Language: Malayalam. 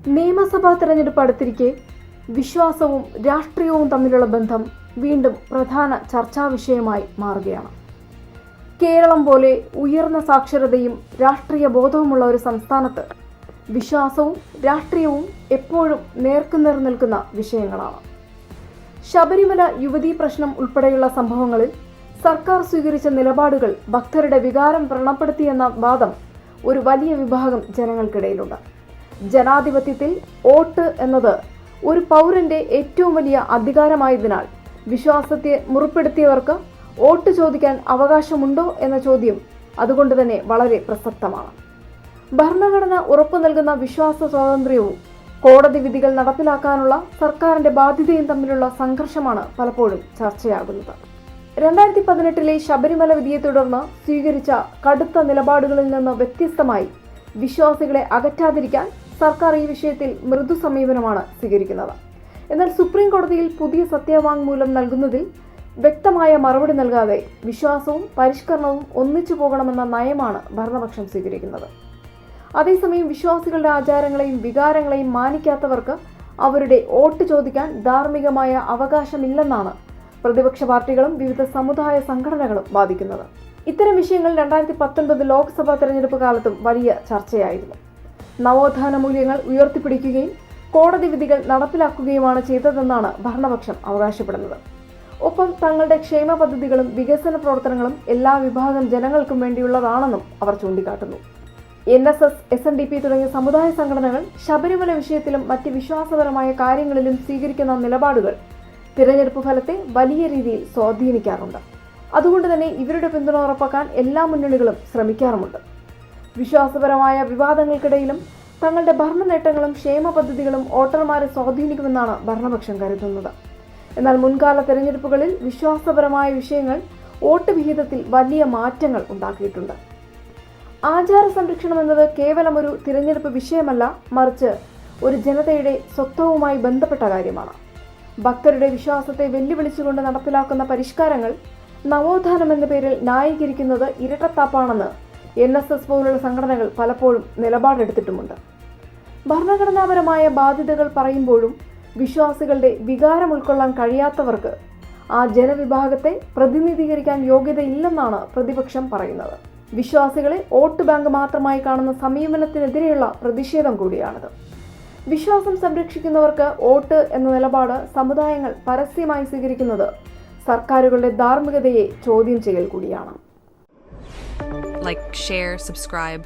നിയമസഭാ തെരഞ്ഞെടുപ്പ് അടുത്തിരിക്കെ വിശ്വാസവും രാഷ്ട്രീയവും തമ്മിലുള്ള ബന്ധം വീണ്ടും പ്രധാന ചർച്ചാ വിഷയമായി മാറുകയാണ്. കേരളം പോലെ ഉയർന്ന സാക്ഷരതയും രാഷ്ട്രീയ ബോധവുമുള്ള ഒരു സംസ്ഥാനത്ത് വിശ്വാസവും രാഷ്ട്രീയവും എപ്പോഴും നേർക്കുനേർ നിൽക്കുന്ന വിഷയങ്ങളാണ്. ശബരിമല യുവതീ പ്രശ്നം ഉൾപ്പെടെയുള്ള സംഭവങ്ങളിൽ സർക്കാർ സ്വീകരിച്ച നിലപാടുകൾ ഭക്തരുടെ വികാരം വ്രണപ്പെടുത്തിയെന്ന വാദം ഒരു വലിയ വിഭാഗം ജനങ്ങൾക്കിടയിലുണ്ട്. ജനാധിപത്യത്തിൽ വോട്ട് എന്നത് ഒരു പൗരന്റെ ഏറ്റവും വലിയ അധികാരമായതിനാൽ വിശ്വാസത്തെ മുറിപ്പെടുത്തിയവർക്ക് വോട്ട് ചോദിക്കാൻ അവകാശമുണ്ടോ എന്ന ചോദ്യം അതുകൊണ്ട് തന്നെ വളരെ പ്രസക്തമാണ്. ഭരണഘടന ഉറപ്പു നൽകുന്ന വിശ്വാസ സ്വാതന്ത്ര്യവും കോടതി വിധികൾ നടപ്പിലാക്കാനുള്ള സർക്കാരിന്റെ ബാധ്യതയും തമ്മിലുള്ള സംഘർഷമാണ് പലപ്പോഴും ചർച്ചയാകുന്നത്. 2018 ശബരിമല വിധിയെ തുടർന്ന് സ്വീകരിച്ച കടുത്ത നിലപാടുകളിൽ നിന്ന് വ്യത്യസ്തമായി വിശ്വാസികളെ അകറ്റാതിരിക്കാൻ സർക്കാർ ഈ വിഷയത്തിൽ മൃദു സമീപനമാണ് സ്വീകരിക്കുന്നത്. എന്നാൽ സുപ്രീം കോടതിയിൽ പുതിയ സത്യവാങ്മൂലം നൽകുന്നതിൽ വ്യക്തമായ മറുപടി നൽകാതെ വിശ്വാസവും പരിഷ്കരണവും ഒന്നിച്ചു പോകണമെന്ന നയമാണ് ഭരണപക്ഷം സ്വീകരിക്കുന്നത്. അതേസമയം വിശ്വാസികളുടെ ആചാരങ്ങളെയും വികാരങ്ങളെയും മാനിക്കാത്തവർക്ക് അവരുടെ വോട്ട് ചോദിക്കാൻ ധാർമ്മികമായ അവകാശമില്ലെന്നാണ് പ്രതിപക്ഷ പാർട്ടികളും വിവിധ സമുദായ സംഘടനകളും വാദിക്കുന്നത്. ഇത്തരം വിഷയങ്ങൾ 2019 ലോക്സഭാ തെരഞ്ഞെടുപ്പ് കാലത്തും വലിയ ചർച്ചയായിരുന്നു. നവോത്ഥാന മൂല്യങ്ങൾ ഉയർത്തിപ്പിടിക്കുകയും കോടതി വിധികൾ നടപ്പിലാക്കുകയുമാണ് ചെയ്തതെന്നാണ് ഭരണപക്ഷം അവകാശപ്പെടുന്നത്. ഒപ്പം തങ്ങളുടെ ക്ഷേമ പദ്ധതികളും വികസന പ്രവർത്തനങ്ങളും എല്ലാ വിഭാഗം ജനങ്ങൾക്കും വേണ്ടിയുള്ളതാണെന്നും അവർ ചൂണ്ടിക്കാട്ടുന്നു. NSS, SNDP തുടങ്ങിയ സമുദായ സംഘടനകൾ ശബരിമല വിഷയത്തിലും മറ്റ് വിശ്വാസപരമായ കാര്യങ്ങളിലും സ്വീകരിക്കുന്ന നിലപാടുകൾ തിരഞ്ഞെടുപ്പ് ഫലത്തെ വലിയ രീതിയിൽ സ്വാധീനിക്കാറുണ്ട്. അതുകൊണ്ട് തന്നെ ഇവരുടെ പിന്തുണ ഉറപ്പാക്കാൻ എല്ലാ മുന്നണികളും ശ്രമിക്കാറുമുണ്ട്. വിശ്വാസപരമായ വിവാദങ്ങൾക്കിടയിലും തങ്ങളുടെ ഭരണ നേട്ടങ്ങളും ക്ഷേമ പദ്ധതികളും വോട്ടർമാരെ സ്വാധീനിക്കുമെന്നാണ് ഭരണപക്ഷം കരുതുന്നത്. എന്നാൽ മുൻകാല തെരഞ്ഞെടുപ്പുകളിൽ വിശ്വാസപരമായ വിഷയങ്ങൾ വോട്ട് വിഹിതത്തിൽ വലിയ മാറ്റങ്ങൾ ഉണ്ടാക്കിയിട്ടുണ്ട്. ആചാര സംരക്ഷണം എന്നത് കേവലം ഒരു തിരഞ്ഞെടുപ്പ് വിഷയമല്ല, മറിച്ച് ഒരു ജനതയുടെ സ്വത്വവുമായി ബന്ധപ്പെട്ട കാര്യമാണ്. ഭക്തരുടെ വിശ്വാസത്തെ വെല്ലുവിളിച്ചുകൊണ്ട് നടപ്പിലാക്കുന്ന പരിഷ്കാരങ്ങൾ നവോത്ഥാനം എന്ന പേരിൽ ന്യായീകരിക്കുന്നത് ഇരട്ടത്താപ്പാണെന്ന് NSS പോലുള്ള സംഘടനകൾ പലപ്പോഴും നിലപാടെടുത്തിട്ടുമുണ്ട്. ഭരണഘടനാപരമായ ബാധ്യതകൾ പറയുമ്പോഴും വിശ്വാസികളുടെ വികാരം ഉൾക്കൊള്ളാൻ കഴിയാത്തവർക്ക് ആ ജനവിഭാഗത്തെ പ്രതിനിധീകരിക്കാൻ യോഗ്യതയില്ലെന്നാണ് പ്രതിപക്ഷം പറയുന്നത്. വിശ്വാസികളെ വോട്ട് ബാങ്ക് മാത്രമായി കാണുന്ന സമീപനത്തിനെതിരെയുള്ള പ്രതിഷേധം കൂടിയാണിത്. വിശ്വാസം സംരക്ഷിക്കുന്നവർക്ക് വോട്ട് എന്ന നിലപാട് സമുദായങ്ങൾ പരസ്യമായി സ്വീകരിക്കുന്നത് സർക്കാരുകളുടെ ധാർമ്മികതയെ ചോദ്യം ചെയ്യൽ കൂടിയാണ്. Like, share, subscribe.